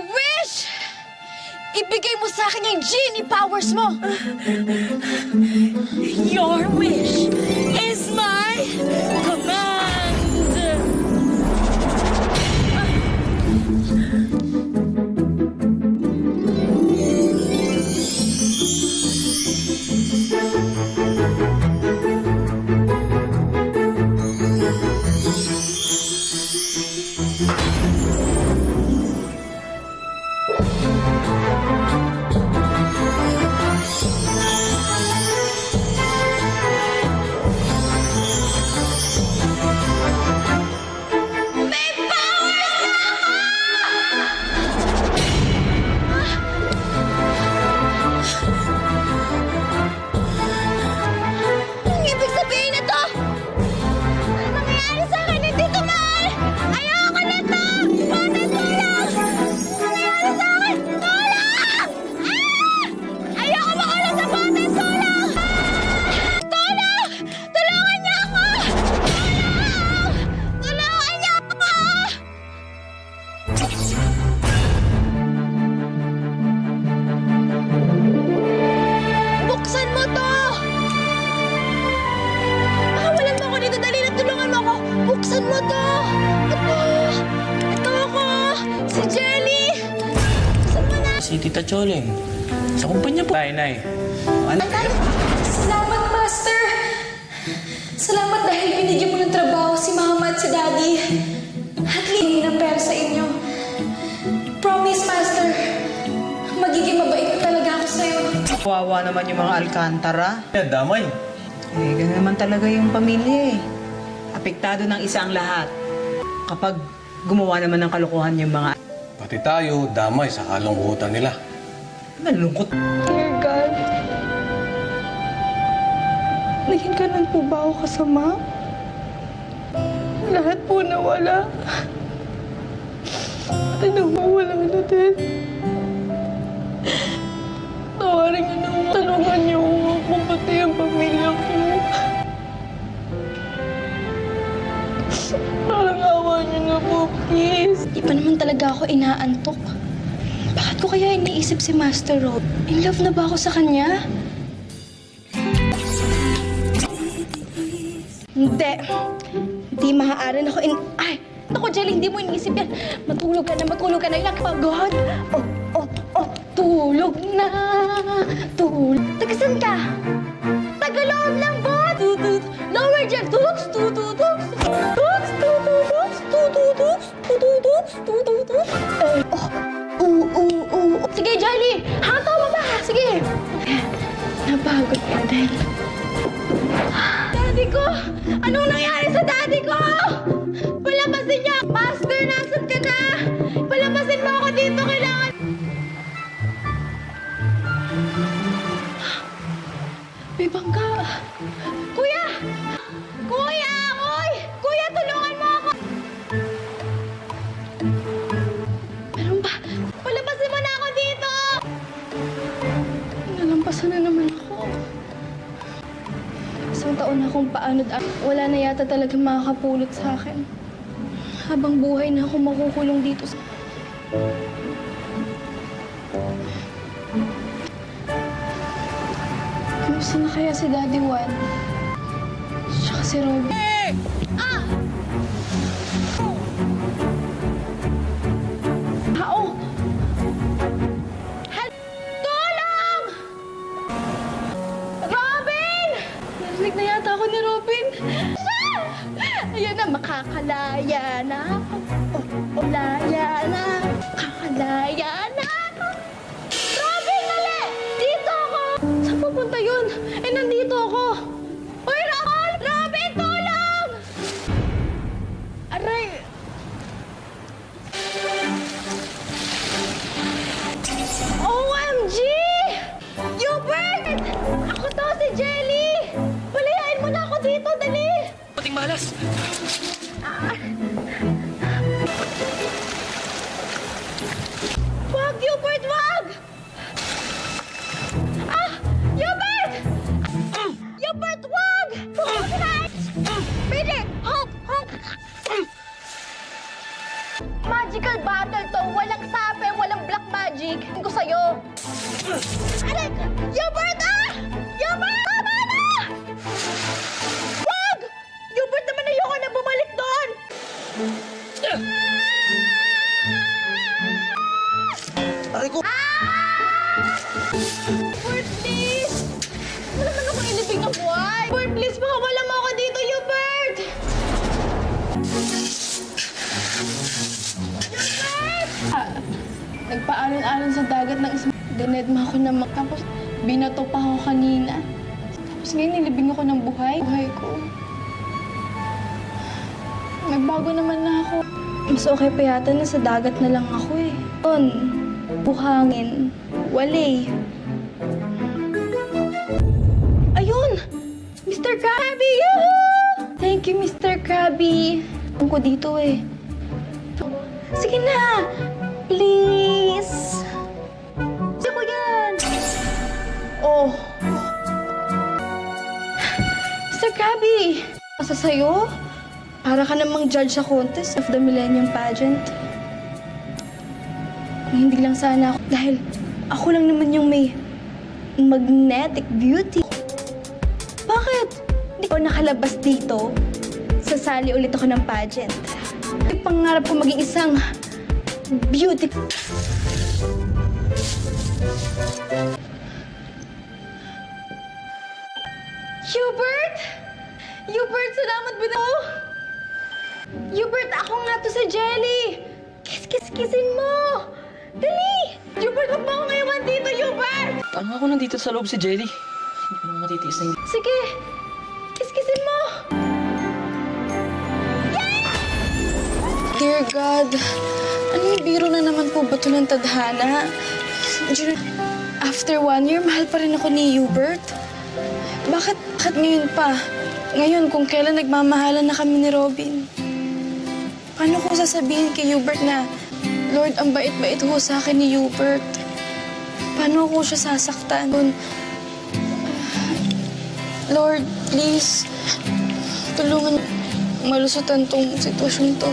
wish! Ibigay mo sa akin yung genie powers mo! Your wish is my command! Anong ibig sabihin nito? Ano nangyayari sa akin? Hindi to mahal! Ayoko nito! Bakit tulong? Ano nangyayari sa akin? Tulong! Ah! Ayoko makulong sa bote! Tulong! Ah! Tulong! Tulungan niyo ako! Tulong! Tulungan niyo ako! Buksan mo to! Makawalan mo ako dito. Dali na, tulungan mo ako. Buksan mo to! Ito! Ito ako! Si Jelly! Buksan mo na! Si Tita Choling. Sa kumpanya po. Nay. Ano? Salamat, Master! Salamat dahil binigyan mo ng trabaho si Mama at si Daddy. At least ng pera sa inyo. Promise, Master. Magiging mabait na talaga ako sa'yo. Kawawa naman yung mga Alcantara. Damay. Eh, ganun naman talaga yung pamilya eh. Apektado ng isa ang lahat. Kapag gumawa naman ng kalokohan yung mga... Pati tayo, damay sa kalungkutan nila. Malungkot. Dear God, naging ganun po ba ako kasama? Lahat po nawala. Pati nawawala na din. Tawarin niyo na ako. Tanungan niyo ako, pati ang pamilya ko. Parang awa niyo na po, please. Di pa naman talaga ako inaantok. Bakit ko kaya iniisip si Master Rob? In love na ba ako sa kanya? Hindi. Hindi maaari na ako Ay! Naku, Jelly, hindi mo iniisip yan. Matulog ka na. Ilang pagod. Tulog na. Tagasan ka? Tagaloob lang, bot. Lower dyan. Tugs. Sige, Jelly. Hantaw mo ba? Sige. Napagod ka din. Daddy ko! Anong nangyari sa daddy ko? Palabasin niya! Master, nasan ka na? Palabasin mo ako dito, kailangan... May bangka! Kuya! Kuya! Oy! Kuya, tulungan mo ako! Meron ba? Palabasin mo na ako dito! Nalampasan na naman ako. Isang taon na akong paanod. Wala na yata talagang makakapulot sa akin. Habang buhay na ako makukulong dito sa... Kamusta na kaya si Daddy Juan? Tsaka si Robby? Tulong! Robin! Narinig na yata ako ni Robin. Ayan na, makakalaya na. Laya na. Makakalaya na. Robin, dali! Dito ako! Saan pupunta yun? Eh, nandito ako. Uy, Robin, tulong! Aray! OMG! Hubert! Ako to, si Jelly! Palayain mo na ako dito, dali! Puting malas. Wag, Hubert, wag! Hubert! Hubert, wag! Pwede! Honk! Magical battle to. Walang sape, walang black magic. Tingin ko sa'yo. Aray! Hubert, ah! Hubert! Tama na! Wag! Hubert naman, ayoko na bumalik doon! Aray ko! Hubert, please! Wala naman akong ilibing na buhay. Hubert, please, baka wala mo ako dito, Hubert! Nagpaalon-alon sa dagat ng isang... Dinedma ako na tapos binato pa ako kanina. Tapos ngayon nilibing ako ng buhay. Buhay ko. Nagbago naman na ako. Mas okay pa yata na sa dagat na lang ako eh. Doon, buhangin, wali. Ayun! Mr. Krabby! Yoo-hoo! Thank you, Mr. Krabby. Ang ko dito eh. Sige na! Please! Sige ko yan! Oh! Mr. Krabby! Asa sa'yo? Para ka namang judge sa contest of the Millennium Pageant. Kung hindi lang sana ako. Dahil ako lang naman yung may magnetic beauty. Bakit? Hindi ko nakalabas dito. Sasali ulit ako ng pageant. Pangarap ko maging isang beauty. Hubert! Hubert, salamat mo! Hubert, ako nga to sa Jelly! Kiss-kiss-kissin mo! Dali! Hubert, huwag mo akong ngayon dito, Hubert! Tama ko nandito sa loob si Jelly. Hindi ko na matitiis na hindi. Sige! Kiss-kissin mo! Dear God, anong biro na naman po ba ito ng tadhana? After 1 year, mahal pa rin ako ni Hubert. Bakit ngayon pa? Ngayon, kung kailan nagmamahalan na kami ni Robin. Paano ko sasabihin kay Hubert na, Lord, ang bait-bait ho sa akin ni Hubert. Paano ko siya sasaktan? Lord, please, tulungan malusutan tong sitwasyon to.